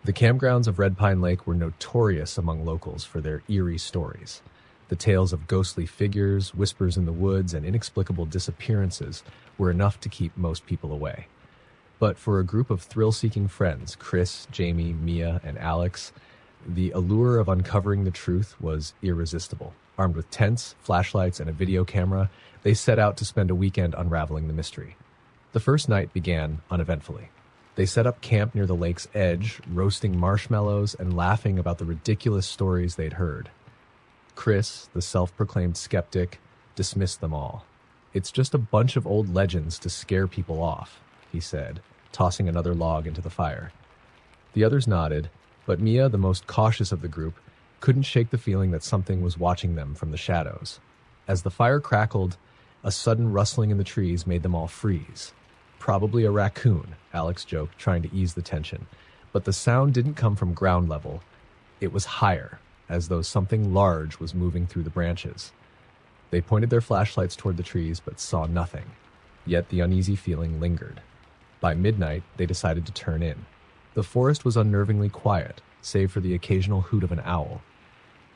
The campgrounds of Red Pine Lake were notorious among locals for their eerie stories. The tales of ghostly figures, whispers in the woods, and inexplicable disappearances were enough to keep most people away. But for a group of thrill-seeking friends, Chris, Jamie, Mia, and Alex, the allure of uncovering the truth was irresistible. Armed with tents, flashlights, and a video camera, they set out to spend a weekend unraveling the mystery. The first night began uneventfully. They set up camp near the lake's edge, roasting marshmallows and laughing about the ridiculous stories they'd heard. Chris, the self-proclaimed skeptic, dismissed them all. "It's just a bunch of old legends to scare people off," he said, tossing another log into the fire. The others nodded, but Mia, the most cautious of the group, couldn't shake the feeling that something was watching them from the shadows. As the fire crackled, a sudden rustling in the trees made them all freeze. "Probably a raccoon," Alex joked, trying to ease the tension. But the sound didn't come from ground level. It was higher, as though something large was moving through the branches. They pointed their flashlights toward the trees, but saw nothing. Yet the uneasy feeling lingered. By midnight, they decided to turn in. The forest was unnervingly quiet, save for the occasional hoot of an owl.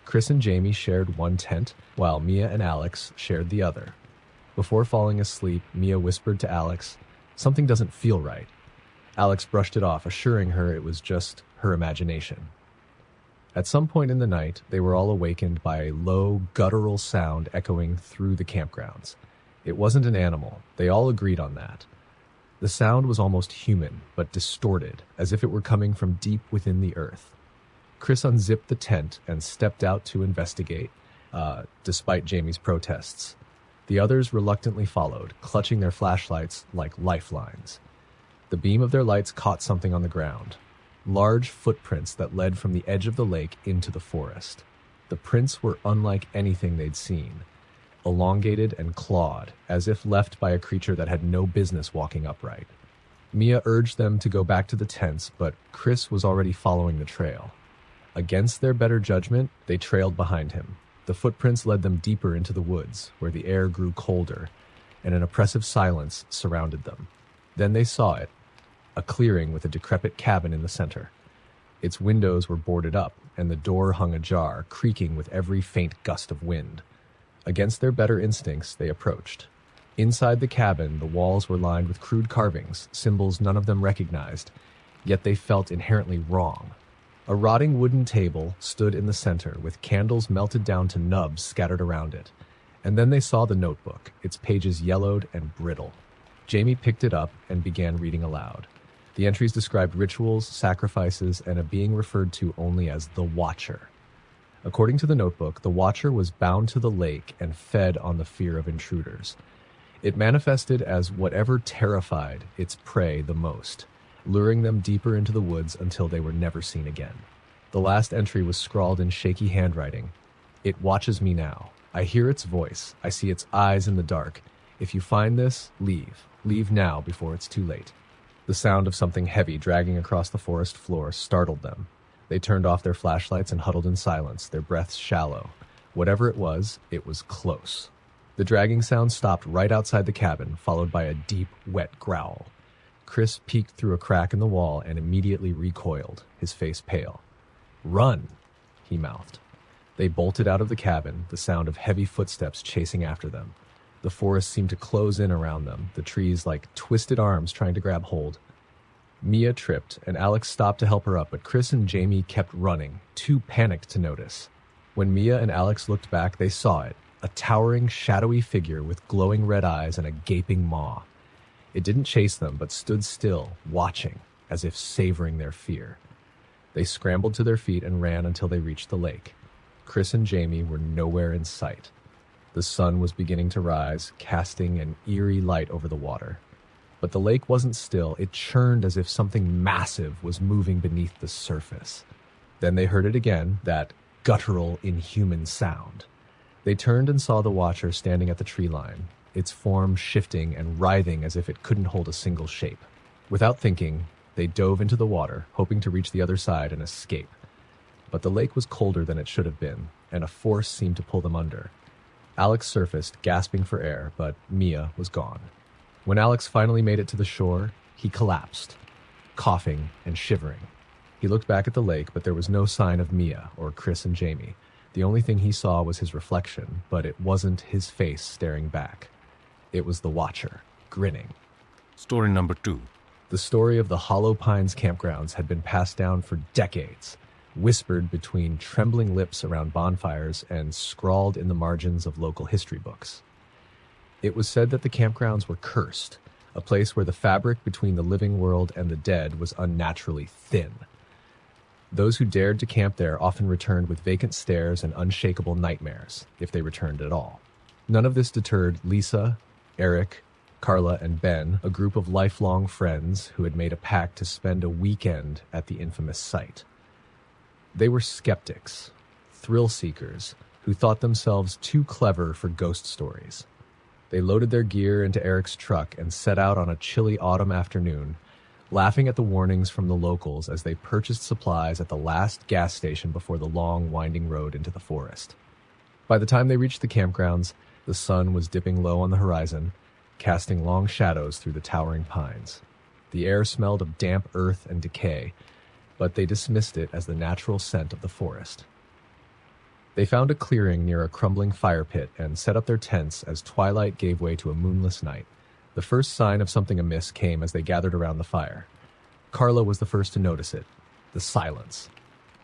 Chris and Jamie shared one tent, while Mia and Alex shared the other. Before falling asleep, Mia whispered to Alex, "Something doesn't feel right." Alex brushed it off, assuring her it was just her imagination. At some point in the night, they were all awakened by a low, guttural sound echoing through the campgrounds. It wasn't an animal. They all agreed on that. The sound was almost human, but distorted, as if it were coming from deep within the earth. Chris unzipped the tent and stepped out to investigate, despite Jamie's protests. The others reluctantly followed, clutching their flashlights like lifelines. The beam of their lights caught something on the ground. Large footprints that led from the edge of the lake into the forest. The prints were unlike anything they'd seen. Elongated and clawed, as if left by a creature that had no business walking upright. Mia urged them to go back to the tents, but Chris was already following the trail. Against their better judgment, they trailed behind him. The footprints led them deeper into the woods, where the air grew colder, and an oppressive silence surrounded them. Then they saw it, a clearing with a decrepit cabin in the center. Its windows were boarded up, and the door hung ajar, creaking with every faint gust of wind. Against their better instincts, they approached. Inside the cabin, the walls were lined with crude carvings, symbols none of them recognized, yet they felt inherently wrong. A rotting wooden table stood in the center, with candles melted down to nubs scattered around it. And then they saw the notebook, its pages yellowed and brittle. Jamie picked it up and began reading aloud. The entries described rituals, sacrifices, and a being referred to only as the Watcher. According to the notebook, the Watcher was bound to the lake and fed on the fear of intruders. It manifested as whatever terrified its prey the most, luring them deeper into the woods until they were never seen again. The last entry was scrawled in shaky handwriting. "It watches me now. I hear its voice. I see its eyes in the dark. If you find this, leave. Leave now before it's too late." The sound of something heavy dragging across the forest floor startled them. They turned off their flashlights and huddled in silence, their breaths shallow. Whatever it was close. The dragging sound stopped right outside the cabin, followed by a deep, wet growl. Chris peeked through a crack in the wall and immediately recoiled, his face pale. "Run," he mouthed. They bolted out of the cabin, the sound of heavy footsteps chasing after them. The forest seemed to close in around them, the trees like twisted arms trying to grab hold. Mia tripped, and Alex stopped to help her up, but Chris and Jamie kept running, too panicked to notice. When Mia and Alex looked back, they saw it, a towering, shadowy figure with glowing red eyes and a gaping maw. It didn't chase them, but stood still, watching, as if savoring their fear. They scrambled to their feet and ran until they reached the lake. Chris and Jamie were nowhere in sight. The sun was beginning to rise, casting an eerie light over the water. But the lake wasn't still. It churned as if something massive was moving beneath the surface. Then they heard it again, that guttural, inhuman sound. They turned and saw the Watcher standing at the tree line, its form shifting and writhing as if it couldn't hold a single shape. Without thinking, they dove into the water, hoping to reach the other side and escape. But the lake was colder than it should have been, and a force seemed to pull them under. Alex surfaced, gasping for air, but Mia was gone. When Alex finally made it to the shore, he collapsed, coughing and shivering. He looked back at the lake, but there was no sign of Mia or Chris and Jamie. The only thing he saw was his reflection, but it wasn't his face staring back. It was the Watcher, grinning. Story number 2. The story of the Hollow Pines Campgrounds had been passed down for decades, whispered between trembling lips around bonfires and scrawled in the margins of local history books. It was said that the campgrounds were cursed, a place where the fabric between the living world and the dead was unnaturally thin. Those who dared to camp there often returned with vacant stares and unshakable nightmares, if they returned at all. None of this deterred Lisa, Eric, Carla, and Ben, a group of lifelong friends who had made a pact to spend a weekend at the infamous site. They were skeptics, thrill-seekers, who thought themselves too clever for ghost stories. They loaded their gear into Eric's truck and set out on a chilly autumn afternoon, laughing at the warnings from the locals as they purchased supplies at the last gas station before the long, winding road into the forest. By the time they reached the campgrounds, the sun was dipping low on the horizon, casting long shadows through the towering pines. The air smelled of damp earth and decay, but they dismissed it as the natural scent of the forest. They found a clearing near a crumbling fire pit and set up their tents as twilight gave way to a moonless night. The first sign of something amiss came as they gathered around the fire. Carla was the first to notice it. The silence.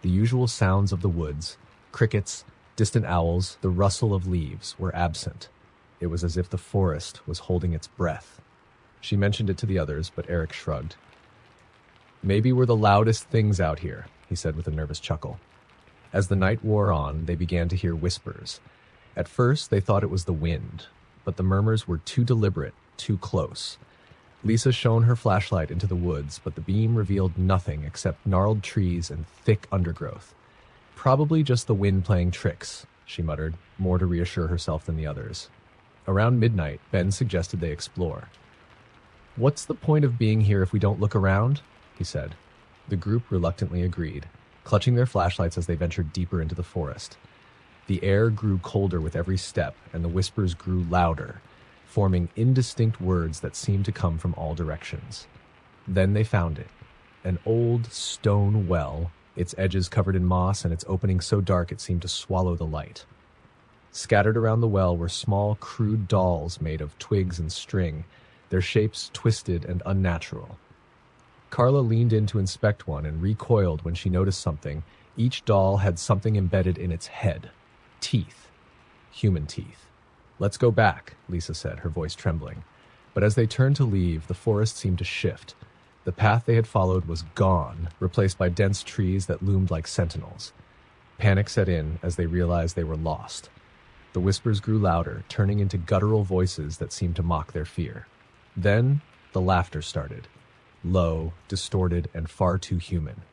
The usual sounds of the woods, crickets, distant owls, the rustle of leaves, were absent. It was as if the forest was holding its breath. She mentioned it to the others, but Eric shrugged. "Maybe we're the loudest things out here," he said with a nervous chuckle. As the night wore on, they began to hear whispers. At first, they thought it was the wind, but the murmurs were too deliberate, too close. Lisa shone her flashlight into the woods, but the beam revealed nothing except gnarled trees and thick undergrowth. "Probably just the wind playing tricks," she muttered, more to reassure herself than the others. Around midnight, Ben suggested they explore. "What's the point of being here if we don't look around?" he said. The group reluctantly agreed, clutching their flashlights as they ventured deeper into the forest. The air grew colder with every step, and the whispers grew louder, forming indistinct words that seemed to come from all directions. Then they found it, an old stone well, its edges covered in moss and its opening so dark it seemed to swallow the light. Scattered around the well were small, crude dolls made of twigs and string, their shapes twisted and unnatural. Carla leaned in to inspect one and recoiled when she noticed something. Each doll had something embedded in its head. Teeth. Human teeth. "Let's go back," Lisa said, her voice trembling. But as they turned to leave, the forest seemed to shift. The path they had followed was gone, replaced by dense trees that loomed like sentinels. Panic set in as they realized they were lost. The whispers grew louder, turning into guttural voices that seemed to mock their fear. Then the laughter started. Low, distorted, and far too human.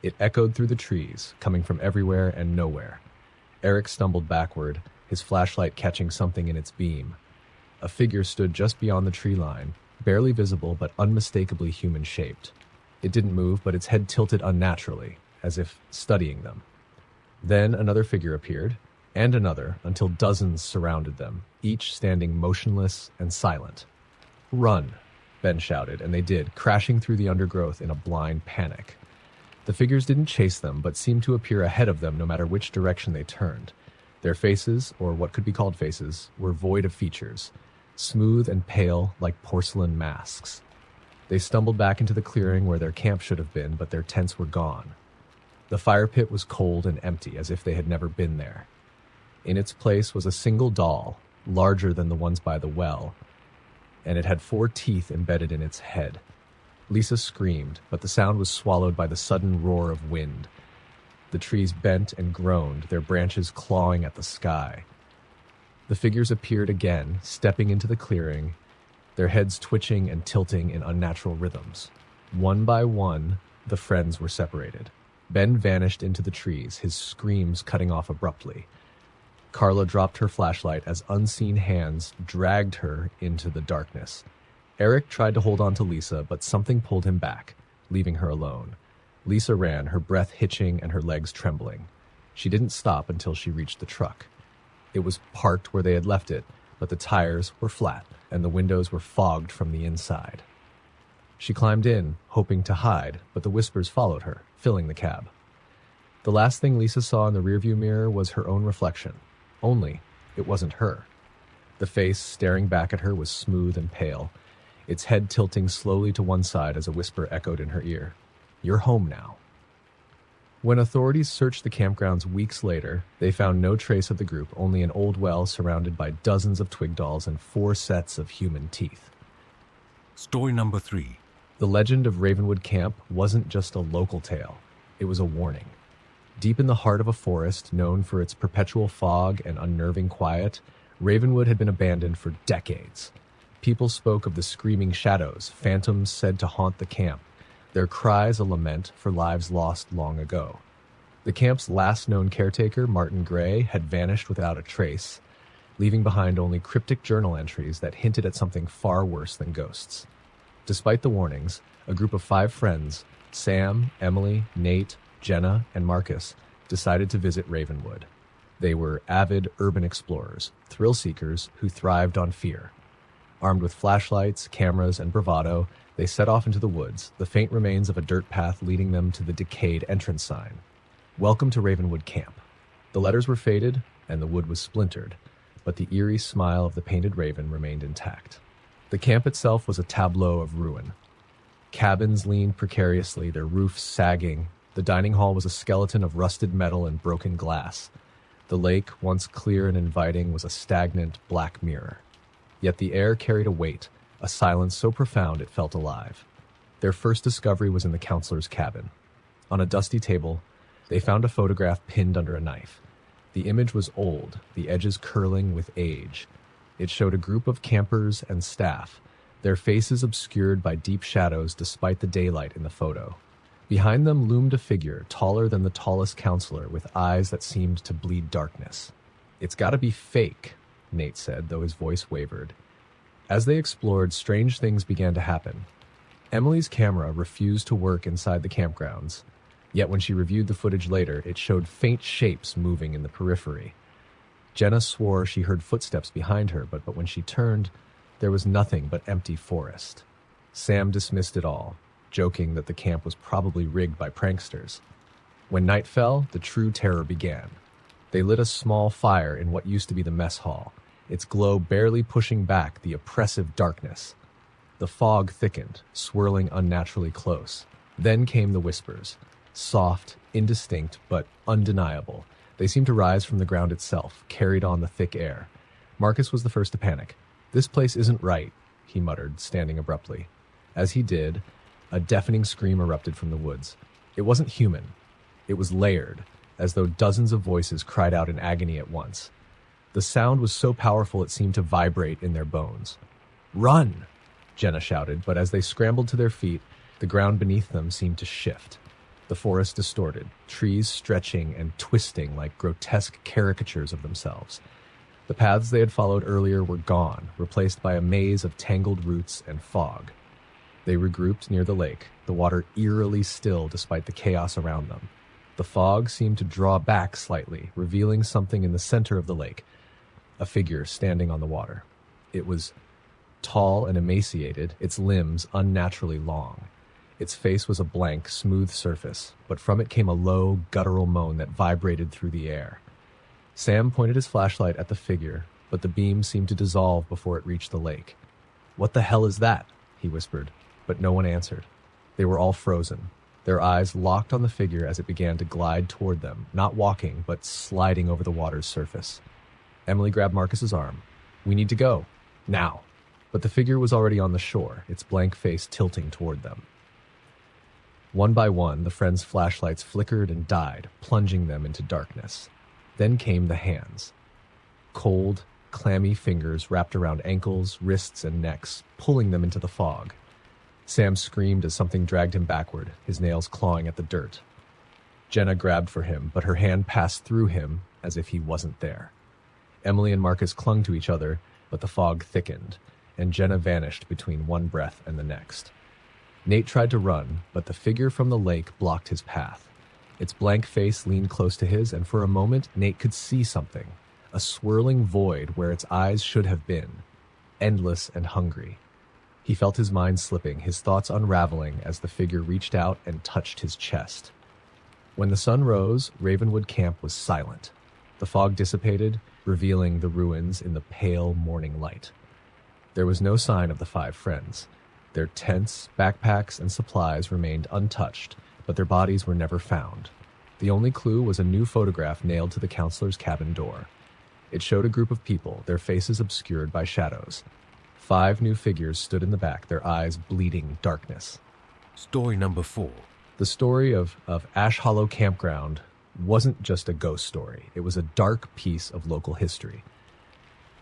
It echoed through the trees, coming from everywhere and nowhere. Eric stumbled backward, his flashlight catching something in its beam. A figure stood just beyond the tree line, barely visible but unmistakably human-shaped. It didn't move, but its head tilted unnaturally, as if studying them. Then another figure appeared, and another, until dozens surrounded them, each standing motionless and silent. "Run!" Ben shouted, and they did, crashing through the undergrowth in a blind panic. The figures didn't chase them, but seemed to appear ahead of them no matter which direction they turned. Their faces, or what could be called faces, were void of features, smooth and pale like porcelain masks. They stumbled back into the clearing where their camp should have been, but their tents were gone. The fire pit was cold and empty, as if they had never been there. In its place was a single doll, larger than the ones by the well, and it had 4 teeth embedded in its head. Lisa screamed, but the sound was swallowed by the sudden roar of wind. The trees bent and groaned, their branches clawing at the sky. The figures appeared again, stepping into the clearing, their heads twitching and tilting in unnatural rhythms. One by one, the friends were separated. Ben vanished into the trees, his screams cutting off abruptly. Carla dropped her flashlight as unseen hands dragged her into the darkness. Eric tried to hold on to Lisa, but something pulled him back, leaving her alone. Lisa ran, her breath hitching and her legs trembling. She didn't stop until she reached the truck. It was parked where they had left it, but the tires were flat and the windows were fogged from the inside. She climbed in, hoping to hide, but the whispers followed her, filling the cab. The last thing Lisa saw in the rearview mirror was her own reflection. Only, it wasn't her. The face staring back at her was smooth and pale, its head tilting slowly to one side as a whisper echoed in her ear. "You're home now." When authorities searched the campgrounds weeks later, they found no trace of the group, only an old well surrounded by dozens of twig dolls and 4 sets of human teeth. Story number 3. The legend of Ravenwood Camp wasn't just a local tale, it was a warning. Deep in the heart of a forest known for its perpetual fog and unnerving quiet, Ravenwood had been abandoned for decades. People spoke of the screaming shadows, phantoms said to haunt the camp, their cries a lament for lives lost long ago. The camp's last known caretaker, Martin Gray, had vanished without a trace, leaving behind only cryptic journal entries that hinted at something far worse than ghosts. Despite the warnings, a group of 5 friends, Sam, Emily, Nate, Jenna, and Marcus, decided to visit Ravenwood. They were avid urban explorers, thrill seekers who thrived on fear. Armed with flashlights, cameras, and bravado, they set off into the woods, the faint remains of a dirt path leading them to the decayed entrance sign. "Welcome to Ravenwood Camp." The letters were faded, and the wood was splintered, but the eerie smile of the painted raven remained intact. The camp itself was a tableau of ruin. Cabins leaned precariously, their roofs sagging. The dining hall was a skeleton of rusted metal and broken glass. The lake, once clear and inviting, was a stagnant black mirror. Yet the air carried a weight, a silence so profound it felt alive. Their first discovery was in the counselor's cabin. On a dusty table, they found a photograph pinned under a knife. The image was old, the edges curling with age. It showed a group of campers and staff, their faces obscured by deep shadows despite the daylight in the photo. Behind them loomed a figure, taller than the tallest counselor, with eyes that seemed to bleed darkness. "It's gotta be fake," Nate said, though his voice wavered. As they explored, strange things began to happen. Emily's camera refused to work inside the campgrounds, yet when she reviewed the footage later, it showed faint shapes moving in the periphery. Jenna swore she heard footsteps behind her, but when she turned, there was nothing but empty forest. Sam dismissed it all, joking that the camp was probably rigged by pranksters. When night fell, the true terror began. They lit a small fire in what used to be the mess hall, its glow barely pushing back the oppressive darkness. The fog thickened, swirling unnaturally close. Then came the whispers, soft, indistinct, but undeniable. They seemed to rise from the ground itself, carried on the thick air. Marcus was the first to panic. "This place isn't right," he muttered, standing abruptly. As he did, a deafening scream erupted from the woods. It wasn't human. It was layered, as though dozens of voices cried out in agony at once. The sound was so powerful it seemed to vibrate in their bones. "Run!" Jenna shouted, but as they scrambled to their feet, the ground beneath them seemed to shift. The forest distorted, trees stretching and twisting like grotesque caricatures of themselves. The paths they had followed earlier were gone, replaced by a maze of tangled roots and fog. They regrouped near the lake, the water eerily still despite the chaos around them. The fog seemed to draw back slightly, revealing something in the center of the lake, a figure standing on the water. It was tall and emaciated, its limbs unnaturally long. Its face was a blank, smooth surface, but from it came a low, guttural moan that vibrated through the air. Sam pointed his flashlight at the figure, but the beam seemed to dissolve before it reached the lake. "What the hell is that?" he whispered, but no one answered. They were all frozen, their eyes locked on the figure as it began to glide toward them, not walking, but sliding over the water's surface. Emily grabbed Marcus's arm. "We need to go. Now." But the figure was already on the shore, its blank face tilting toward them. One by one, the friends' flashlights flickered and died, plunging them into darkness. Then came the hands. Cold, clammy fingers wrapped around ankles, wrists, and necks, pulling them into the fog. Sam screamed as something dragged him backward, his nails clawing at the dirt. Jenna grabbed for him, but her hand passed through him as if he wasn't there. Emily and Marcus clung to each other, but the fog thickened, and Jenna vanished between one breath and the next. Nate tried to run, but the figure from the lake blocked his path. Its blank face leaned close to his, and for a moment, Nate could see something, a swirling void where its eyes should have been, endless and hungry. He felt his mind slipping, his thoughts unraveling as the figure reached out and touched his chest. When the sun rose, Ravenwood Camp was silent. The fog dissipated, revealing the ruins in the pale morning light. There was no sign of the five friends. Their tents, backpacks, and supplies remained untouched, but their bodies were never found. The only clue was a new photograph nailed to the counselor's cabin door. It showed a group of people, their faces obscured by shadows. 5 new figures stood in the back, their eyes bleeding darkness. Story number 4. The story of Ash Hollow Campground wasn't just a ghost story. It was a dark piece of local history.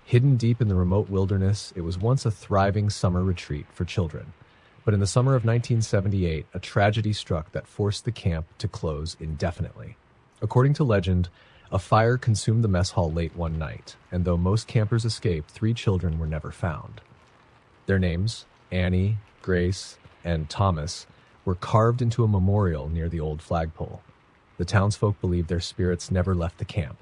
Hidden deep in the remote wilderness, it was once a thriving summer retreat for children. But in the summer of 1978, a tragedy struck that forced the camp to close indefinitely. According to legend, a fire consumed the mess hall late one night, and though most campers escaped, 3 children were never found. Their names, Annie, Grace, and Thomas, were carved into a memorial near the old flagpole. The townsfolk believed their spirits never left the camp.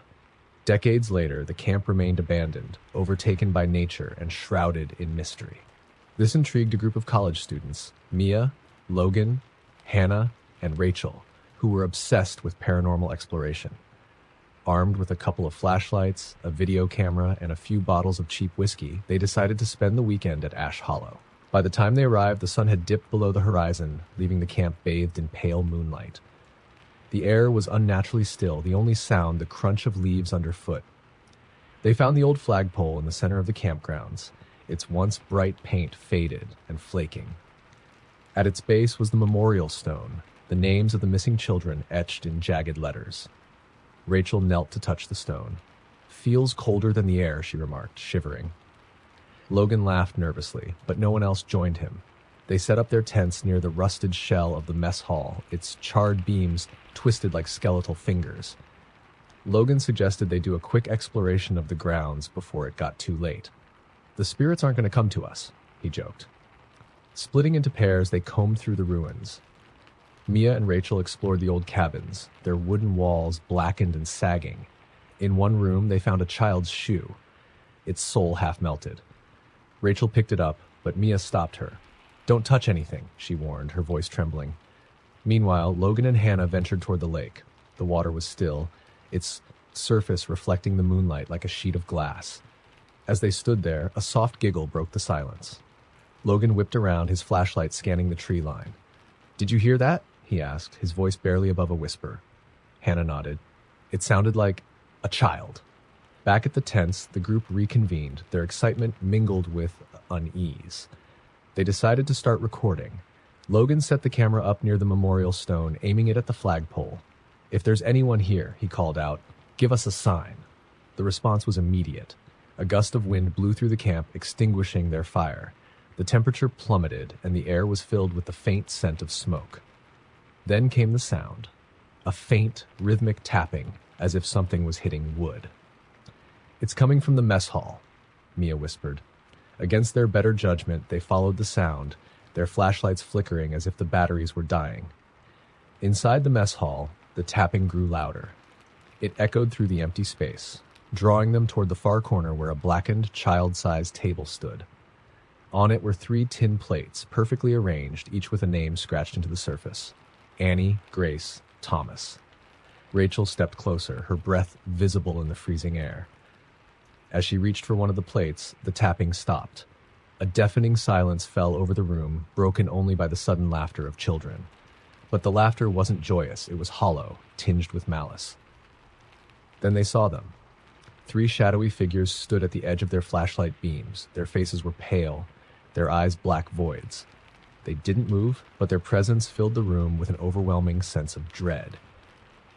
Decades later, the camp remained abandoned, overtaken by nature, and shrouded in mystery. This intrigued a group of college students, Mia, Logan, Hannah, and Rachel, who were obsessed with paranormal exploration. Armed with a couple of flashlights, a video camera, and a few bottles of cheap whiskey, they decided to spend the weekend at Ash Hollow. By the time they arrived, the sun had dipped below the horizon, leaving the camp bathed in pale moonlight. The air was unnaturally still, the only sound the crunch of leaves underfoot. They found the old flagpole in the center of the campgrounds, its once bright paint faded and flaking. At its base was the memorial stone, the names of the missing children etched in jagged letters. Rachel knelt to touch the stone. "Feels colder than the air," she remarked, shivering. Logan laughed nervously, but no one else joined him. They set up their tents near the rusted shell of the mess hall, its charred beams twisted like skeletal fingers. Logan suggested they do a quick exploration of the grounds before it got too late. "The spirits aren't going to come to us," he joked. Splitting into pairs, they combed through the ruins. Mia and Rachel explored the old cabins, their wooden walls blackened and sagging. In one room, they found a child's shoe, its sole half melted. Rachel picked it up, but Mia stopped her. "Don't touch anything," she warned, her voice trembling. Meanwhile, Logan and Hannah ventured toward the lake. The water was still, its surface reflecting the moonlight like a sheet of glass. As they stood there, a soft giggle broke the silence. Logan whipped around, his flashlight scanning the tree line. "Did you hear that?" he asked, his voice barely above a whisper. Hannah nodded. It sounded like a child. Back at the tents, the group reconvened, their excitement mingled with unease. They decided to start recording. Logan set the camera up near the memorial stone, aiming it at the flagpole. "If there's anyone here," he called out, "give us a sign." The response was immediate. A gust of wind blew through the camp, extinguishing their fire. The temperature plummeted, and the air was filled with the faint scent of smoke. Then came the sound, a faint, rhythmic tapping, as if something was hitting wood. "It's coming from the mess hall," Mia whispered. Against their better judgment, they followed the sound, their flashlights flickering as if the batteries were dying. Inside the mess hall, the tapping grew louder. It echoed through the empty space, drawing them toward the far corner where a blackened, child-sized table stood. On it were 3 tin plates, perfectly arranged, each with a name scratched into the surface. Annie, Grace, Thomas. Rachel stepped closer, her breath visible in the freezing air. As she reached for one of the plates, the tapping stopped. A deafening silence fell over the room, broken only by the sudden laughter of children. But the laughter wasn't joyous, it was hollow, tinged with malice. Then they saw them. 3 shadowy figures stood at the edge of their flashlight beams. Their faces were pale, their eyes black voids. They didn't move, but their presence filled the room with an overwhelming sense of dread.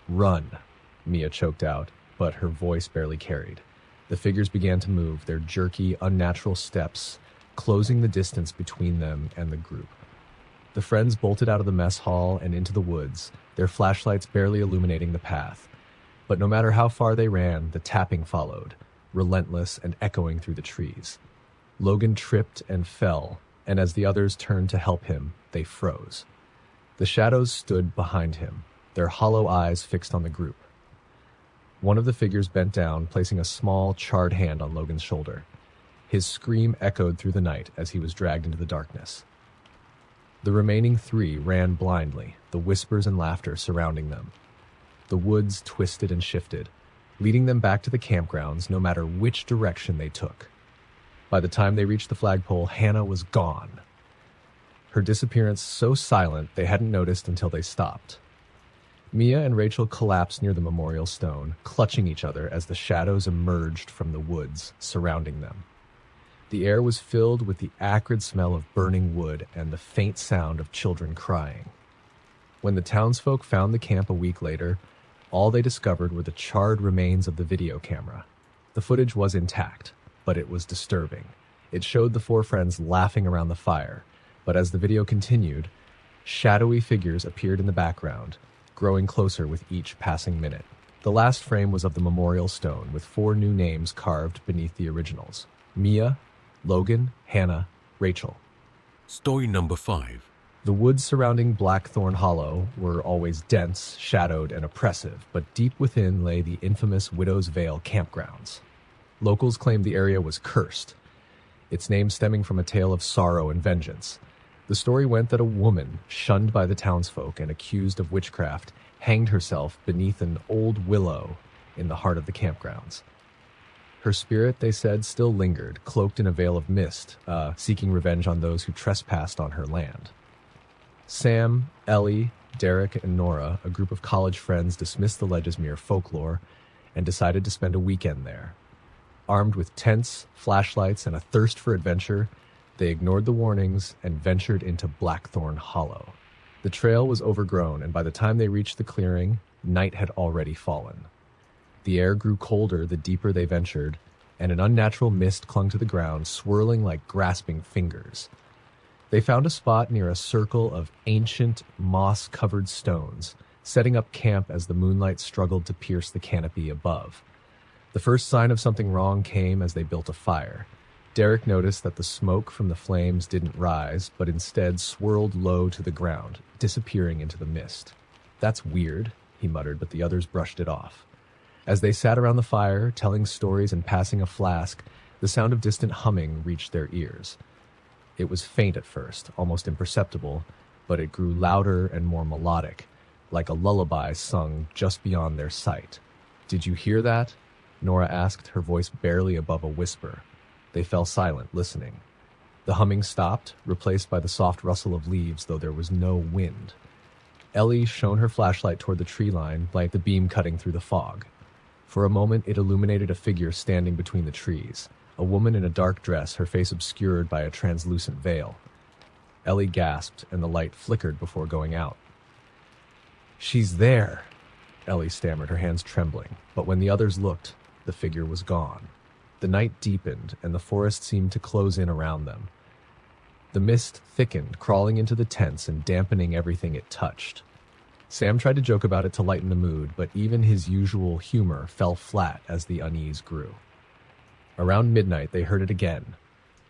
"Run," Mia choked out, but her voice barely carried. The figures began to move, their jerky, unnatural steps closing the distance between them and the group. The friends bolted out of the mess hall and into the woods, their flashlights barely illuminating the path. But no matter how far they ran, the tapping followed, relentless and echoing through the trees. Logan tripped and fell, and as the others turned to help him, they froze. The shadows stood behind him, their hollow eyes fixed on the group. One of the figures bent down, placing a small, charred hand on Logan's shoulder. His scream echoed through the night as he was dragged into the darkness. The remaining three ran blindly, the whispers and laughter surrounding them. The woods twisted and shifted, leading them back to the campgrounds no matter which direction they took. By the time they reached the flagpole, Hannah was gone. Her disappearance so silent they hadn't noticed until they stopped. Mia and Rachel collapsed near the memorial stone, clutching each other as the shadows emerged from the woods surrounding them. The air was filled with the acrid smell of burning wood and the faint sound of children crying. When the townsfolk found the camp a week later, all they discovered were the charred remains of the video camera. The footage was intact, but it was disturbing. It showed the four friends laughing around the fire, but as the video continued, shadowy figures appeared in the background, growing closer with each passing minute. The last frame was of the memorial stone with 4 new names carved beneath the originals: Mia, Logan, Hannah, Rachel. Story number 5. The woods surrounding Blackthorn Hollow were always dense, shadowed, and oppressive, but deep within lay the infamous Widow's Vale Campgrounds. Locals claimed the area was cursed, its name stemming from a tale of sorrow and vengeance. The story went that a woman, shunned by the townsfolk and accused of witchcraft, hanged herself beneath an old willow in the heart of the campgrounds. Her spirit, they said, still lingered, cloaked in a veil of mist, seeking revenge on those who trespassed on her land. Sam, Ellie, Derek, and Nora, a group of college friends, dismissed the ledge as mere folklore and decided to spend a weekend there. Armed with tents, flashlights, and a thirst for adventure, they ignored the warnings and ventured into Blackthorn Hollow. The trail was overgrown, and by the time they reached the clearing, night had already fallen. The air grew colder the deeper they ventured, and an unnatural mist clung to the ground, swirling like grasping fingers. They found a spot near a circle of ancient, moss-covered stones, setting up camp as the moonlight struggled to pierce the canopy above. The first sign of something wrong came as they built a fire. Derek noticed that the smoke from the flames didn't rise, but instead swirled low to the ground, disappearing into the mist. "That's weird," he muttered, but the others brushed it off. As they sat around the fire, telling stories and passing a flask, the sound of distant humming reached their ears. It was faint at first, almost imperceptible, but it grew louder and more melodic, like a lullaby sung just beyond their sight. "Did you hear that?" Nora asked, her voice barely above a whisper. They fell silent, listening. The humming stopped, replaced by the soft rustle of leaves, though there was no wind. Ellie shone her flashlight toward the tree line, like the beam cutting through the fog. For a moment, it illuminated a figure standing between the trees, a woman in a dark dress, her face obscured by a translucent veil. Ellie gasped, and the light flickered before going out. "She's there," Ellie stammered, her hands trembling, but when the others looked, the figure was gone. The night deepened, and the forest seemed to close in around them. The mist thickened, crawling into the tents and dampening everything it touched. Sam tried to joke about it to lighten the mood, but even his usual humor fell flat as the unease grew. Around midnight, they heard it again,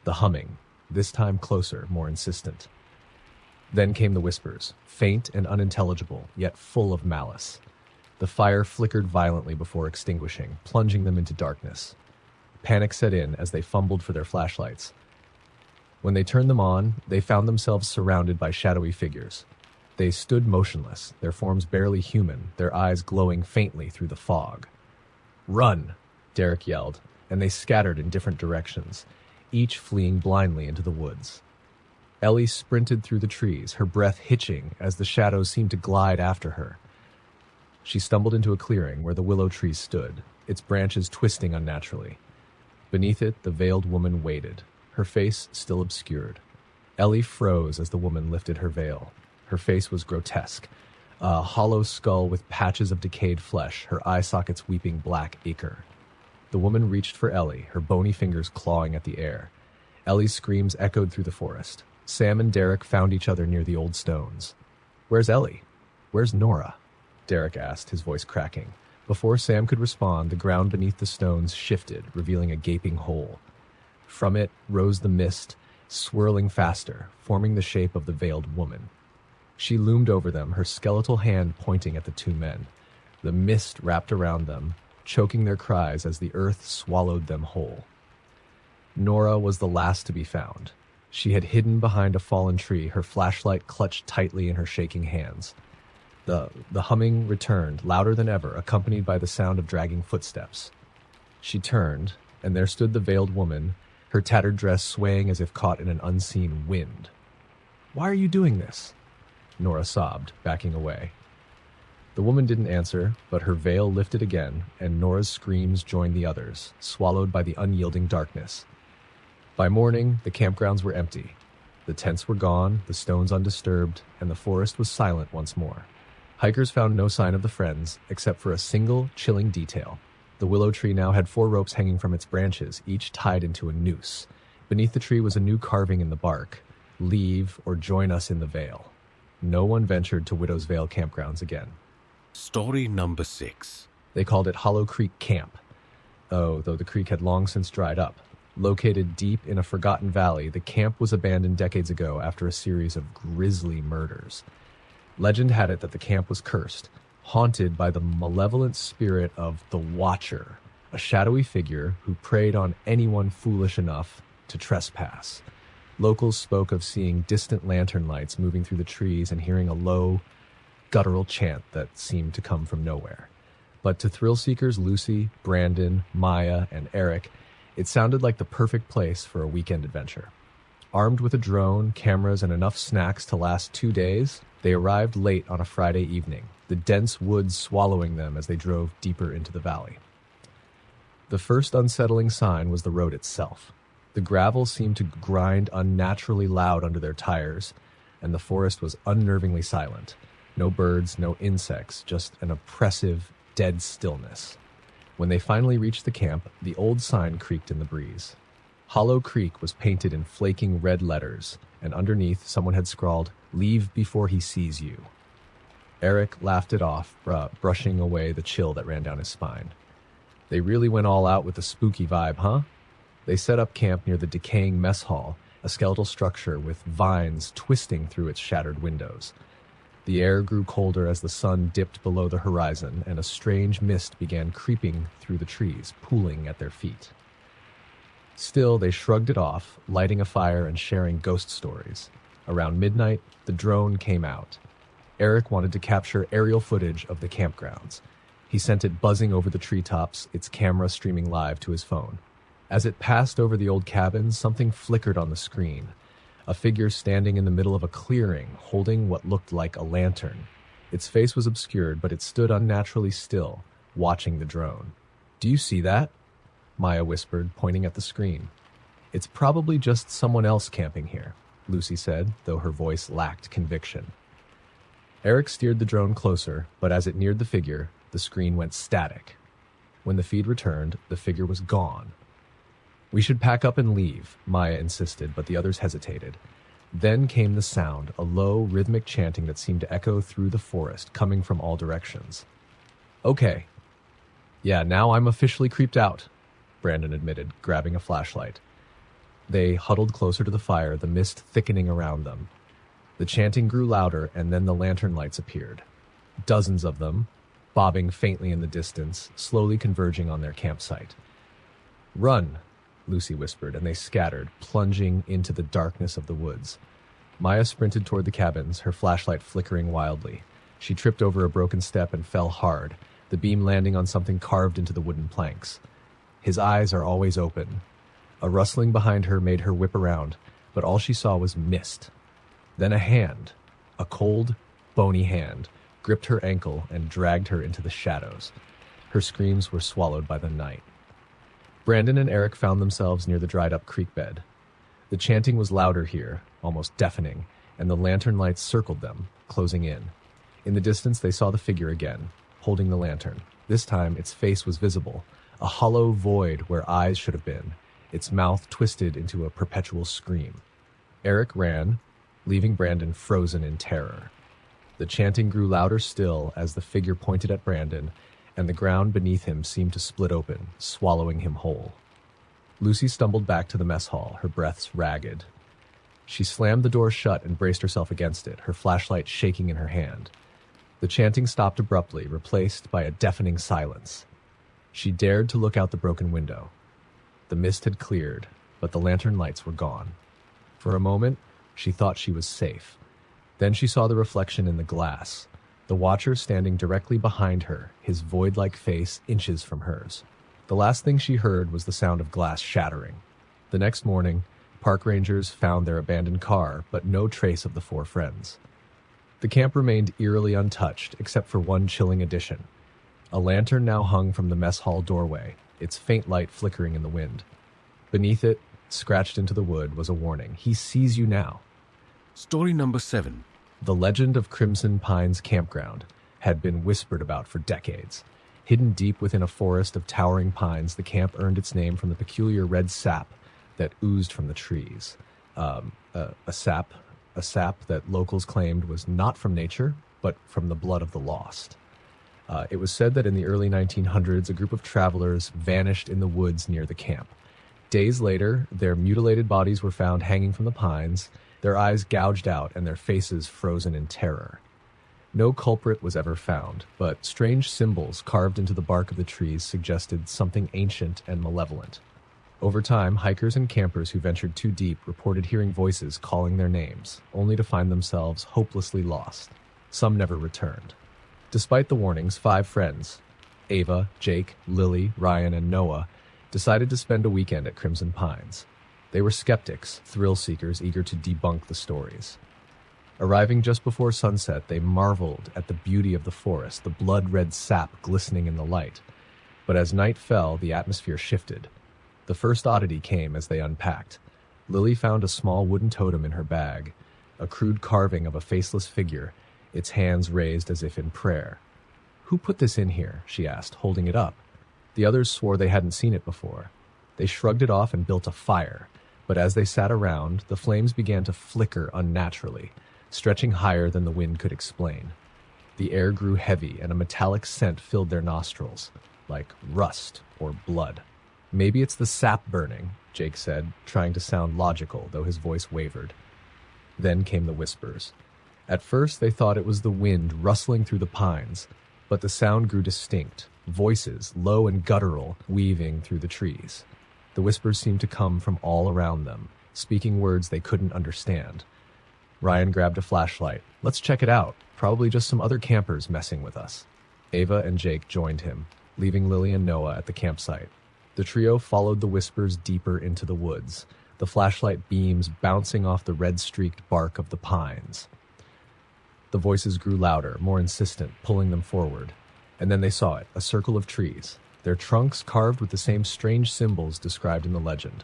the humming, this time closer, more insistent. Then came the whispers, faint and unintelligible, yet full of malice. The fire flickered violently before extinguishing, plunging them into darkness. Panic set in as they fumbled for their flashlights. When they turned them on, they found themselves surrounded by shadowy figures. They stood motionless, their forms barely human, their eyes glowing faintly through the fog. "Run!" Derek yelled, and they scattered in different directions, each fleeing blindly into the woods. Ellie sprinted through the trees, her breath hitching as the shadows seemed to glide after her. She stumbled into a clearing where the willow tree stood, its branches twisting unnaturally. Beneath it, the veiled woman waited, her face still obscured. Ellie froze as the woman lifted her veil. Her face was grotesque, a hollow skull with patches of decayed flesh, her eye sockets weeping black ichor. The woman reached for Ellie, her bony fingers clawing at the air. Ellie's screams echoed through the forest. Sam and Derek found each other near the old stones. "Where's Ellie? Where's Nora?" Derek asked, his voice cracking. Before Sam could respond, the ground beneath the stones shifted, revealing a gaping hole. From it rose the mist, swirling faster, forming the shape of the veiled woman. She loomed over them, her skeletal hand pointing at the two men. The mist wrapped around them, choking their cries as the earth swallowed them whole. Nora was the last to be found. She had hidden behind a fallen tree, her flashlight clutched tightly in her shaking hands. The humming returned, louder than ever, accompanied by the sound of dragging footsteps. She turned, and there stood the veiled woman, her tattered dress swaying as if caught in an unseen wind. "Why are you doing this?" Nora sobbed, backing away. The woman didn't answer, but her veil lifted again, and Nora's screams joined the others, swallowed by the unyielding darkness. By morning, the campgrounds were empty. The tents were gone, the stones undisturbed, and the forest was silent once more. Hikers found no sign of the friends, except for a single, chilling detail. The willow tree now had 4 ropes hanging from its branches, each tied into a noose. Beneath the tree was a new carving in the bark: "Leave or join us in the Vale." No one ventured to Widow's Vale campgrounds again. Story number 6. They called it Hollow Creek Camp. Though the creek had long since dried up. Located deep in a forgotten valley, the camp was abandoned decades ago after a series of grisly murders. Legend had it that the camp was cursed, haunted by the malevolent spirit of the Watcher, a shadowy figure who preyed on anyone foolish enough to trespass. Locals spoke of seeing distant lantern lights moving through the trees and hearing a low, guttural chant that seemed to come from nowhere. But to thrill seekers Lucy, Brandon, Maya, and Eric, it sounded like the perfect place for a weekend adventure. Armed with a drone, cameras, and enough snacks to last 2 days, they arrived late on a Friday evening, the dense woods swallowing them as they drove deeper into the valley. The first unsettling sign was the road itself. The gravel seemed to grind unnaturally loud under their tires, and the forest was unnervingly silent. No birds, no insects, just an oppressive, dead stillness. When they finally reached the camp, the old sign creaked in the breeze. Hollow Creek was painted in flaking red letters, and underneath someone had scrawled, "Leave before he sees you." Eric laughed it off, brushing away the chill that ran down his spine. They really went all out with the spooky vibe, huh? They set up camp near the decaying mess hall, a skeletal structure with vines twisting through its shattered windows. The air grew colder as the sun dipped below the horizon, and a strange mist began creeping through the trees, pooling at their feet. Still, they shrugged it off, lighting a fire and sharing ghost stories. Around midnight, the drone came out. Eric wanted to capture aerial footage of the campgrounds. He sent it buzzing over the treetops, its camera streaming live to his phone. As it passed over the old cabins, something flickered on the screen. A figure standing in the middle of a clearing, holding what looked like a lantern. Its face was obscured, but it stood unnaturally still, watching the drone. "Do you see that?" Maya whispered, pointing at the screen. "It's probably just someone else camping here," Lucy said, though her voice lacked conviction. Eric steered the drone closer, but as it neared the figure, the screen went static. When the feed returned, the figure was gone. "We should pack up and leave," Maya insisted, but the others hesitated. Then came the sound, a low, rhythmic chanting that seemed to echo through the forest, coming from all directions. "Okay. Yeah, now I'm officially creeped out," Brandon admitted, grabbing a flashlight. They huddled closer to the fire, the mist thickening around them. The chanting grew louder, and then the lantern lights appeared. Dozens of them, bobbing faintly in the distance, slowly converging on their campsite. "Run," Lucy whispered, and they scattered, plunging into the darkness of the woods. Maya sprinted toward the cabins, her flashlight flickering wildly. She tripped over a broken step and fell hard, the beam landing on something carved into the wooden planks. "His eyes are always open." A rustling behind her made her whip around, but all she saw was mist. Then a hand, a cold, bony hand, gripped her ankle and dragged her into the shadows. Her screams were swallowed by the night. Brandon and Eric found themselves near the dried-up creek bed. The chanting was louder here, almost deafening, and the lantern lights circled them, closing in. In the distance, they saw the figure again, holding the lantern. This time, its face was visible, a hollow void where eyes should have been, its mouth twisted into a perpetual scream. Eric ran, leaving Brandon frozen in terror. The chanting grew louder still as the figure pointed at Brandon, and the ground beneath him seemed to split open, swallowing him whole. Lucy stumbled back to the mess hall, her breaths ragged. She slammed the door shut and braced herself against it, her flashlight shaking in her hand. The chanting stopped abruptly, replaced by a deafening silence. She dared to look out the broken window. The mist had cleared. but the lantern lights were gone. For a moment, she thought she was safe. Then she saw the reflection in the glass, the watcher standing directly behind her, his void-like face inches from hers. The last thing she heard was the sound of glass shattering. The next morning, park rangers found their abandoned car, but no trace of the four friends. The camp remained eerily untouched, except for one chilling addition. A lantern now hung from the mess hall doorway, its faint light flickering in the wind. Beneath it, scratched into the wood, was a warning. He sees you now. Story number 7. The legend of Crimson Pines Campground had been whispered about for decades. Hidden deep within a forest of towering pines, the camp earned its name from the peculiar red sap that oozed from the trees. A sap that locals claimed was not from nature, but from the blood of the lost. It was said that in the early 1900s, a group of travelers vanished in the woods near the camp. Days later, their mutilated bodies were found hanging from the pines, their eyes gouged out and their faces frozen in terror. No culprit was ever found, but strange symbols carved into the bark of the trees suggested something ancient and malevolent. Over time, hikers and campers who ventured too deep reported hearing voices calling their names, only to find themselves hopelessly lost. Some never returned. Despite the warnings, 5 friends, Ava, Jake, Lily, Ryan, and Noah, decided to spend a weekend at Crimson Pines. They were skeptics, thrill-seekers eager to debunk the stories. Arriving just before sunset, they marveled at the beauty of the forest, the blood-red sap glistening in the light. But as night fell, the atmosphere shifted. The first oddity came as they unpacked. Lily found a small wooden totem in her bag, a crude carving of a faceless figure, its hands raised as if in prayer. "Who put this in here?" she asked, holding it up. The others swore they hadn't seen it before. They shrugged it off and built a fire, but as they sat around, the flames began to flicker unnaturally, stretching higher than the wind could explain. The air grew heavy, and a metallic scent filled their nostrils, like rust or blood. "Maybe it's the sap burning," Jake said, trying to sound logical, though his voice wavered. Then came the whispers. At first, they thought it was the wind rustling through the pines, but the sound grew distinct, voices, low and guttural, weaving through the trees. The whispers seemed to come from all around them, speaking words they couldn't understand. Ryan grabbed a flashlight. "Let's check it out. Probably just some other campers messing with us." Ava and Jake joined him, leaving Lily and Noah at the campsite. The trio followed the whispers deeper into the woods, the flashlight beams bouncing off the red-streaked bark of the pines. The voices grew louder, more insistent, pulling them forward. And then they saw it, a circle of trees, their trunks carved with the same strange symbols described in the legend.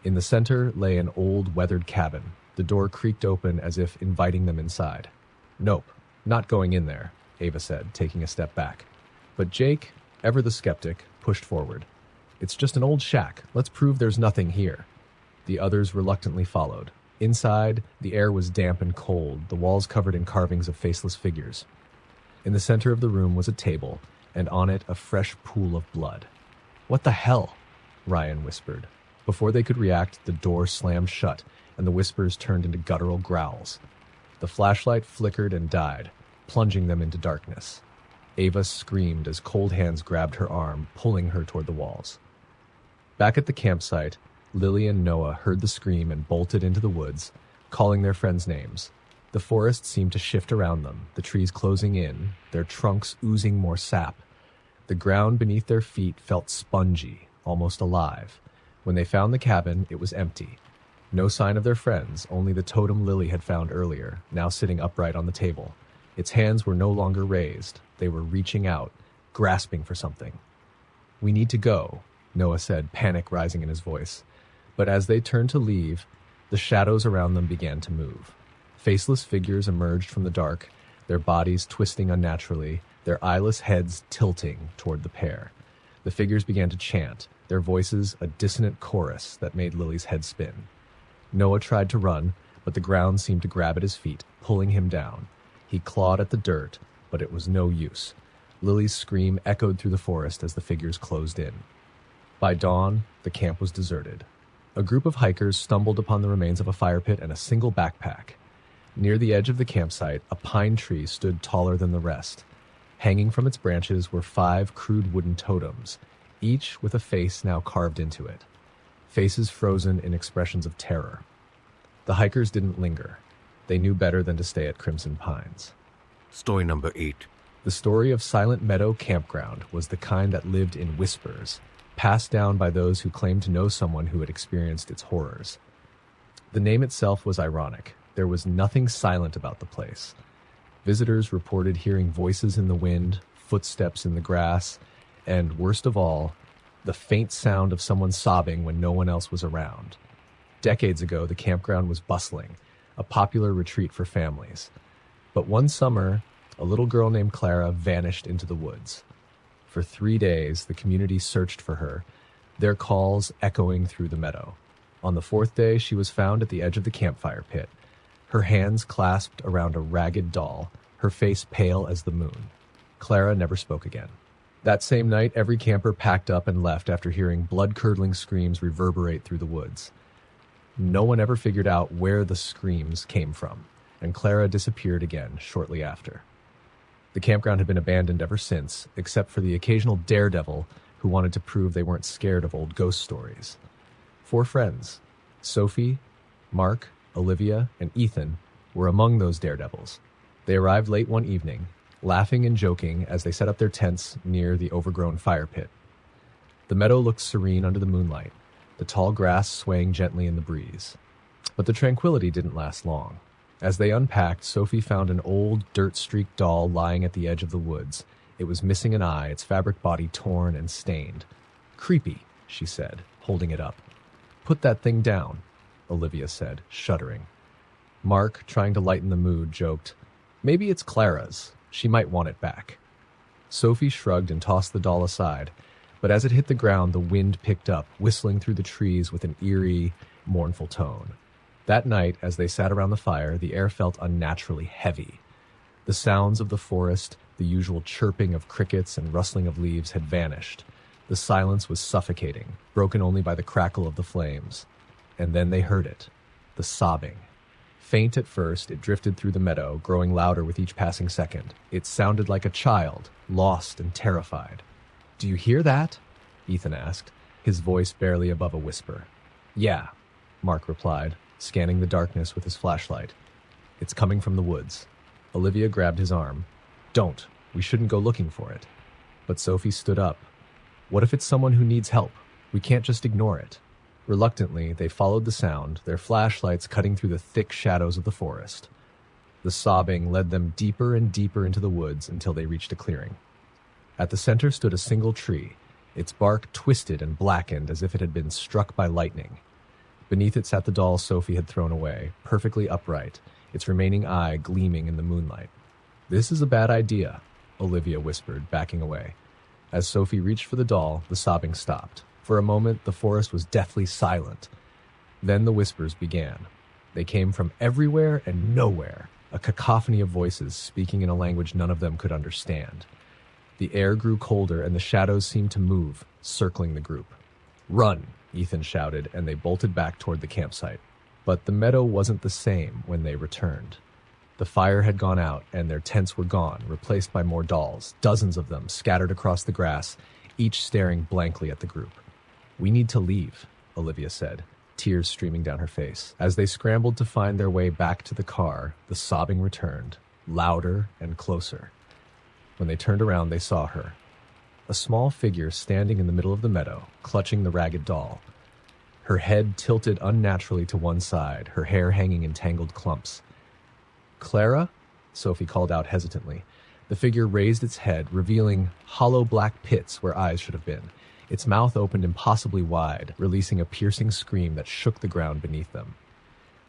In the center lay an old, weathered cabin. The door creaked open as if inviting them inside. "Nope, not going in there," Ava said, taking a step back. But Jake, ever the skeptic, pushed forward. "It's just an old shack. Let's prove there's nothing here." The others reluctantly followed. Inside, the air was damp and cold, the walls covered in carvings of faceless figures. In the center of the room was a table, and on it a fresh pool of blood. "What the hell?" Ryan whispered. Before they could react, the door slammed shut, and the whispers turned into guttural growls. The flashlight flickered and died, plunging them into darkness. Ava screamed as cold hands grabbed her arm, pulling her toward the walls. Back at the campsite, Lily and Noah heard the scream and bolted into the woods, calling their friends' names. The forest seemed to shift around them, the trees closing in, their trunks oozing more sap. The ground beneath their feet felt spongy, almost alive. When they found the cabin, it was empty. No sign of their friends, only the totem Lily had found earlier, now sitting upright on the table. Its hands were no longer raised. They were reaching out, grasping for something. "We need to go," Noah said, panic rising in his voice. But as they turned to leave, the shadows around them began to move. Faceless figures emerged from the dark, their bodies twisting unnaturally, their eyeless heads tilting toward the pair. The figures began to chant, their voices a dissonant chorus that made Lily's head spin. Noah tried to run, but the ground seemed to grab at his feet, pulling him down. He clawed at the dirt, but it was no use. Lily's scream echoed through the forest as the figures closed in. By dawn, the camp was deserted. A group of hikers stumbled upon the remains of a fire pit and a single backpack. Near the edge of the campsite, a pine tree stood taller than the rest. Hanging from its branches were 5 crude wooden totems, each with a face now carved into it. faces frozen in expressions of terror. The hikers didn't linger. They knew better than to stay at Crimson Pines. Story number 8. The story of Silent Meadow Campground was the kind that lived in whispers, passed down by those who claimed to know someone who had experienced its horrors. The name itself was ironic. There was nothing silent about the place. Visitors reported hearing voices in the wind, footsteps in the grass, and, worst of all, the faint sound of someone sobbing when no one else was around. Decades ago, the campground was bustling, a popular retreat for families. But one summer, a little girl named Clara vanished into the woods. For 3 days, the community searched for her, their calls echoing through the meadow. On the 4th day, she was found at the edge of the campfire pit, her hands clasped around a ragged doll, her face pale as the moon. Clara never spoke again. That same night, every camper packed up and left after hearing blood-curdling screams reverberate through the woods. No one ever figured out where the screams came from, and Clara disappeared again shortly after. The campground had been abandoned ever since, except for the occasional daredevil who wanted to prove they weren't scared of old ghost stories. 4 friends, Sophie, Mark, Olivia, and Ethan, were among those daredevils. They arrived late one evening, laughing and joking as they set up their tents near the overgrown fire pit. The meadow looked serene under the moonlight, the tall grass swaying gently in the breeze. But the tranquility didn't last long. As they unpacked, Sophie found an old, dirt-streaked doll lying at the edge of the woods. It was missing an eye, its fabric body torn and stained. "Creepy," she said, holding it up. "Put that thing down," Olivia said, shuddering. Mark, trying to lighten the mood, joked, "Maybe it's Clara's. She might want it back." Sophie shrugged and tossed the doll aside, but as it hit the ground, the wind picked up, whistling through the trees with an eerie, mournful tone. That night, as they sat around the fire, the air felt unnaturally heavy. The sounds of the forest, the usual chirping of crickets and rustling of leaves, had vanished. The silence was suffocating, broken only by the crackle of the flames. And then they heard it, the sobbing. Faint at first, it drifted through the meadow, growing louder with each passing second. It sounded like a child, lost and terrified. "Do you hear that?" Ethan asked, his voice barely above a whisper. "Yeah," Mark replied, scanning the darkness with his flashlight. "It's coming from the woods." Olivia grabbed his arm. "Don't. We shouldn't go looking for it." But Sophie stood up. "What if it's someone who needs help? We can't just ignore it." Reluctantly, they followed the sound, their flashlights cutting through the thick shadows of the forest. The sobbing led them deeper and deeper into the woods until they reached a clearing. At the center stood a single tree, its bark twisted and blackened as if it had been struck by lightning. Beneath it sat the doll Sophie had thrown away, perfectly upright, its remaining eye gleaming in the moonlight. "This is a bad idea," Olivia whispered, backing away. As Sophie reached for the doll, the sobbing stopped. For a moment, the forest was deathly silent. Then the whispers began. They came from everywhere and nowhere, a cacophony of voices speaking in a language none of them could understand. The air grew colder and the shadows seemed to move, circling the group. "Run!" Ethan shouted, and they bolted back toward the campsite. But the meadow wasn't the same when they returned. The fire had gone out, and their tents were gone, replaced by more dolls, dozens of them scattered across the grass, each staring blankly at the group. "We need to leave," Olivia said, tears streaming down her face. As they scrambled to find their way back to the car, the sobbing returned, louder and closer. When they turned around, they saw her. A small figure standing in the middle of the meadow, clutching the ragged doll. Her head tilted unnaturally to one side, her hair hanging in tangled clumps. "Clara?" Sophie called out hesitantly. The figure raised its head, revealing hollow black pits where eyes should have been. Its mouth opened impossibly wide, releasing a piercing scream that shook the ground beneath them.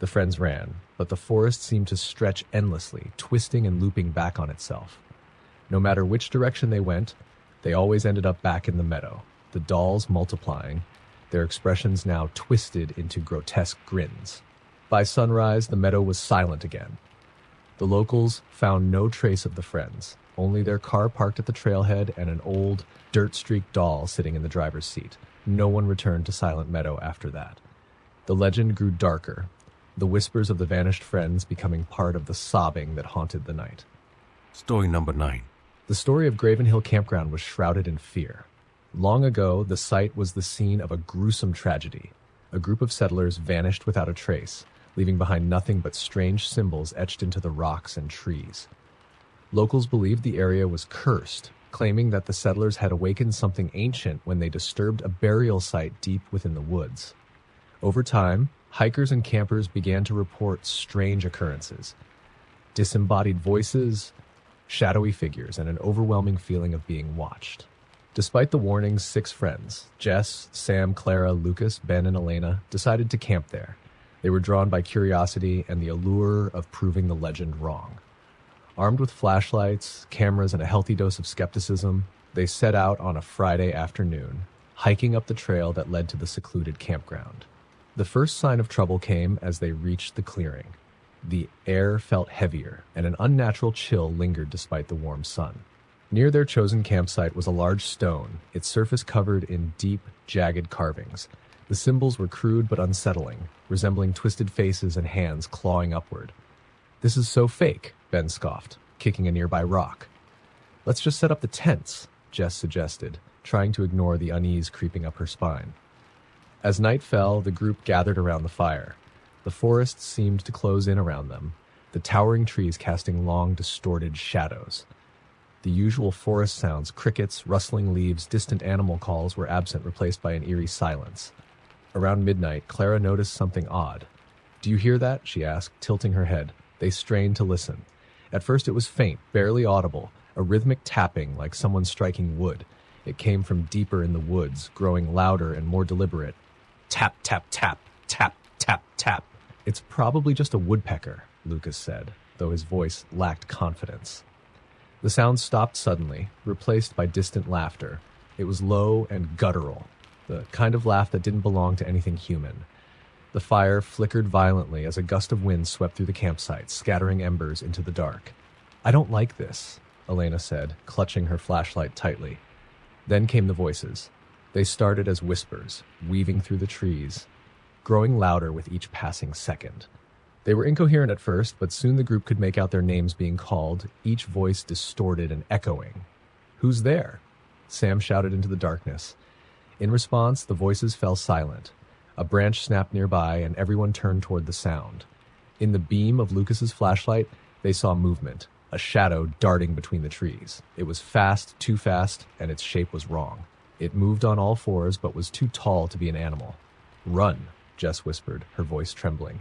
The friends ran, but the forest seemed to stretch endlessly, twisting and looping back on itself. No matter which direction they went, they always ended up back in the meadow, the dolls multiplying, their expressions now twisted into grotesque grins. By sunrise, the meadow was silent again. The locals found no trace of the friends, only their car parked at the trailhead and an old, dirt-streaked doll sitting in the driver's seat. No one returned to Silent Meadow after that. The legend grew darker, the whispers of the vanished friends becoming part of the sobbing that haunted the night. Story number 9. The story of Graven Hill Campground was shrouded in fear. Long ago, the site was the scene of a gruesome tragedy. A group of settlers vanished without a trace, leaving behind nothing but strange symbols etched into the rocks and trees. Locals believed the area was cursed, claiming that the settlers had awakened something ancient when they disturbed a burial site deep within the woods. Over time, hikers and campers began to report strange occurrences: disembodied voices, shadowy figures, and an overwhelming feeling of being watched. Despite the warnings, 6 friends, Jess, Sam, Clara, Lucas, Ben, and Elena, decided to camp there. They were drawn by curiosity and the allure of proving the legend wrong. Armed with flashlights, cameras, and a healthy dose of skepticism, they set out on a Friday afternoon, hiking up the trail that led to the secluded campground. The first sign of trouble came as they reached the clearing. The air felt heavier, and an unnatural chill lingered despite the warm sun. Near their chosen campsite was a large stone, its surface covered in deep, jagged carvings. The symbols were crude but unsettling, resembling twisted faces and hands clawing upward. "This is so fake," Ben scoffed, kicking a nearby rock. "Let's just set up the tents," Jess suggested, trying to ignore the unease creeping up her spine. As night fell, the group gathered around the fire. The forest seemed to close in around them, the towering trees casting long, distorted shadows. The usual forest sounds, crickets, rustling leaves, distant animal calls, were absent, replaced by an eerie silence. Around midnight, Clara noticed something odd. "Do you hear that?" she asked, tilting her head. They strained to listen. At first it was faint, barely audible, a rhythmic tapping like someone striking wood. It came from deeper in the woods, growing louder and more deliberate. Tap, tap, tap, tap, tap, tap. "It's probably just a woodpecker," Lucas said, though his voice lacked confidence. The sound stopped suddenly, replaced by distant laughter. It was low and guttural, the kind of laugh that didn't belong to anything human. The fire flickered violently as a gust of wind swept through the campsite, scattering embers into the dark. "I don't like this," Elena said, clutching her flashlight tightly. Then came the voices. They started as whispers, weaving through the trees, growing louder with each passing second. They were incoherent at first, but soon the group could make out their names being called, each voice distorted and echoing. "Who's there?" Sam shouted into the darkness. In response, the voices fell silent. A branch snapped nearby, and everyone turned toward the sound. In the beam of Lucas's flashlight, they saw movement, a shadow darting between the trees. It was fast, too fast, and its shape was wrong. It moved on all fours, but was too tall to be an animal. "Run," Jess whispered, her voice trembling.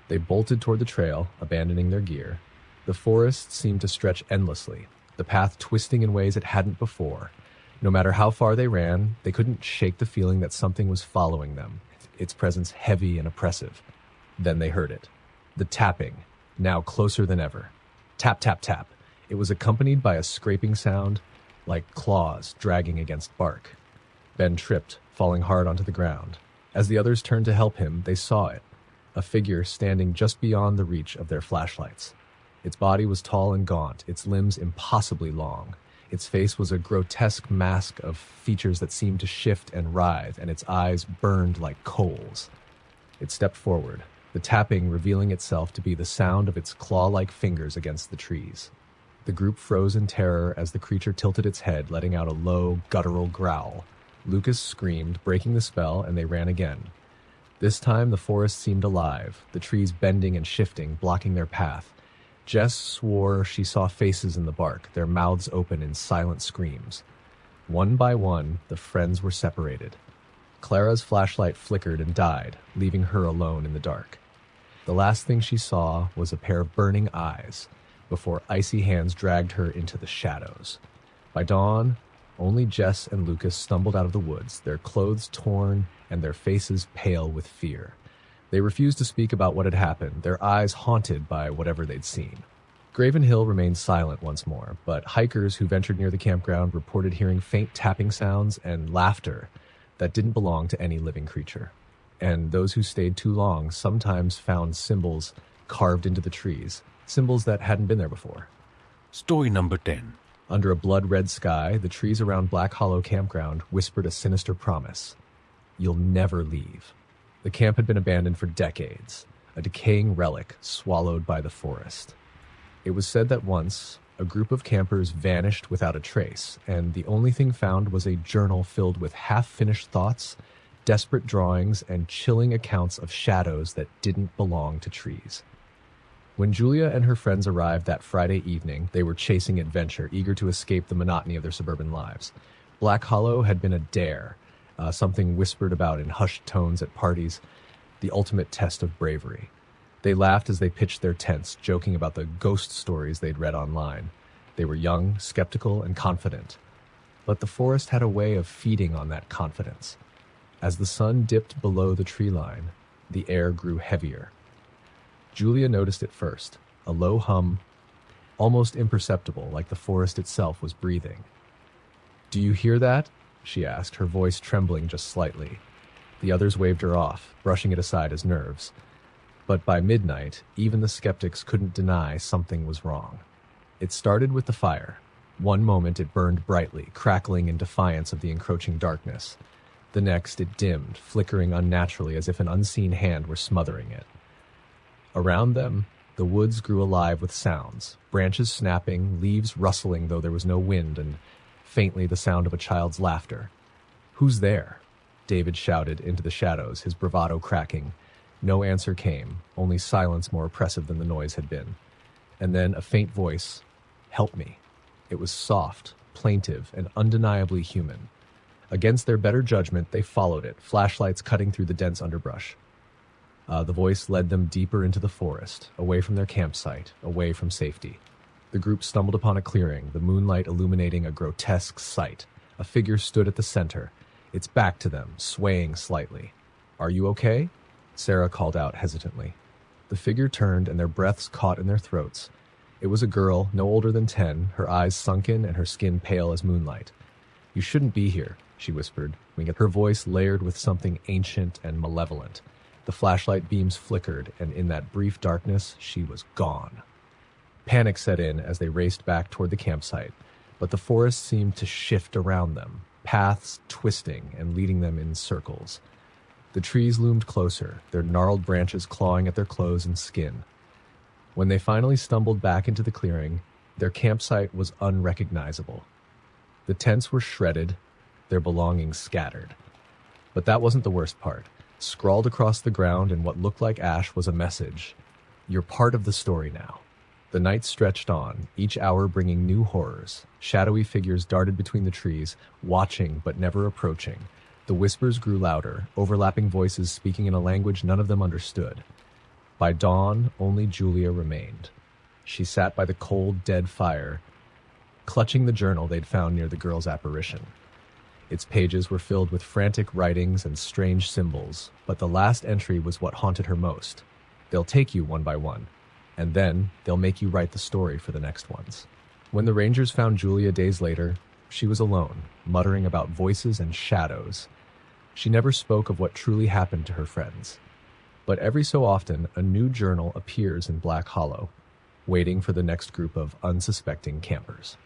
They bolted toward the trail, abandoning their gear. The forest seemed to stretch endlessly, the path twisting in ways it hadn't before. No matter how far they ran, they couldn't shake the feeling that something was following them, its presence heavy and oppressive. Then they heard it. The tapping, now closer than ever. Tap, tap, tap. It was accompanied by a scraping sound, like claws dragging against bark. Ben tripped, falling hard onto the ground. As the others turned to help him, they saw it, a figure standing just beyond the reach of their flashlights. Its body was tall and gaunt, its limbs impossibly long. Its face was a grotesque mask of features that seemed to shift and writhe, and its eyes burned like coals. It stepped forward, the tapping revealing itself to be the sound of its claw-like fingers against the trees. The group froze in terror as the creature tilted its head, letting out a low, guttural growl. Lucas screamed, breaking the spell, and they ran again. This time the forest seemed alive, the trees bending and shifting, blocking their path. Jess swore she saw faces in the bark, their mouths open in silent screams. One by one, the friends were separated. Clara's flashlight flickered and died, leaving her alone in the dark. The last thing she saw was a pair of burning eyes, before icy hands dragged her into the shadows. By dawn, only Jess and Lucas stumbled out of the woods, their clothes torn and their faces pale with fear. They refused to speak about what had happened, their eyes haunted by whatever they'd seen. Graven Hill remained silent once more, but hikers who ventured near the campground reported hearing faint tapping sounds and laughter that didn't belong to any living creature. And those who stayed too long sometimes found symbols carved into the trees, symbols that hadn't been there before. Story number 10. Under a blood-red sky, the trees around Black Hollow Campground whispered a sinister promise. You'll never leave. The camp had been abandoned for decades, a decaying relic swallowed by the forest. It was said that once, a group of campers vanished without a trace, and the only thing found was a journal filled with half-finished thoughts desperate drawings, and chilling accounts of shadows that didn't belong to trees. When Julia and her friends arrived that Friday evening, they were chasing adventure, eager to escape the monotony of their suburban lives. Black Hollow had been a dare, something whispered about in hushed tones at parties, the ultimate test of bravery. They laughed as they pitched their tents, joking about the ghost stories they'd read online. They were young, skeptical, and confident. But the forest had a way of feeding on that confidence. As the sun dipped below the tree line, the air grew heavier. Julia noticed it first, a low hum, almost imperceptible, like the forest itself was breathing. "Do you hear that?" she asked, her voice trembling just slightly. The others waved her off, brushing it aside as nerves. But by midnight, even the skeptics couldn't deny something was wrong. It started with the fire. One moment it burned brightly, crackling in defiance of the encroaching darkness. The next it dimmed, flickering unnaturally as if an unseen hand were smothering it. Around them, the woods grew alive with sounds, branches snapping, leaves rustling though there was no wind, and faintly the sound of a child's laughter. "Who's there?" David shouted into the shadows, his bravado cracking. No answer came, only silence more oppressive than the noise had been. And then a faint voice, "Help me." It was soft, plaintive, and undeniably human. Against their better judgment, they followed it, flashlights cutting through the dense underbrush. The voice led them deeper into the forest, away from their campsite, away from safety. The group stumbled upon a clearing, the moonlight illuminating a grotesque sight. A figure stood at the center, its back to them, swaying slightly. "Are you okay?" Sarah called out hesitantly. The figure turned, and their breaths caught in their throats. It was a girl, no older than 10, her eyes sunken and her skin pale as moonlight. "You shouldn't be here," she whispered, her voice layered with something ancient and malevolent. The flashlight beams flickered, and in that brief darkness, she was gone. Panic set in as they raced back toward the campsite, but the forest seemed to shift around them, paths twisting and leading them in circles. The trees loomed closer, their gnarled branches clawing at their clothes and skin. When they finally stumbled back into the clearing, their campsite was unrecognizable. The tents were shredded, their belongings scattered. But that wasn't the worst part. Scrawled across the ground in what looked like ash was a message. "You're part of the story now." The night stretched on, each hour bringing new horrors. Shadowy figures darted between the trees, watching but never approaching. The whispers grew louder, overlapping voices speaking in a language none of them understood. By dawn, only Julia remained. She sat by the cold, dead fire, clutching the journal they'd found near the girl's apparition. Its pages were filled with frantic writings and strange symbols, but the last entry was what haunted her most. "They'll take you one by one, and then they'll make you write the story for the next ones." When the Rangers found Julia days later, she was alone, muttering about voices and shadows. She never spoke of what truly happened to her friends. But every so often, a new journal appears in Black Hollow, waiting for the next group of unsuspecting campers.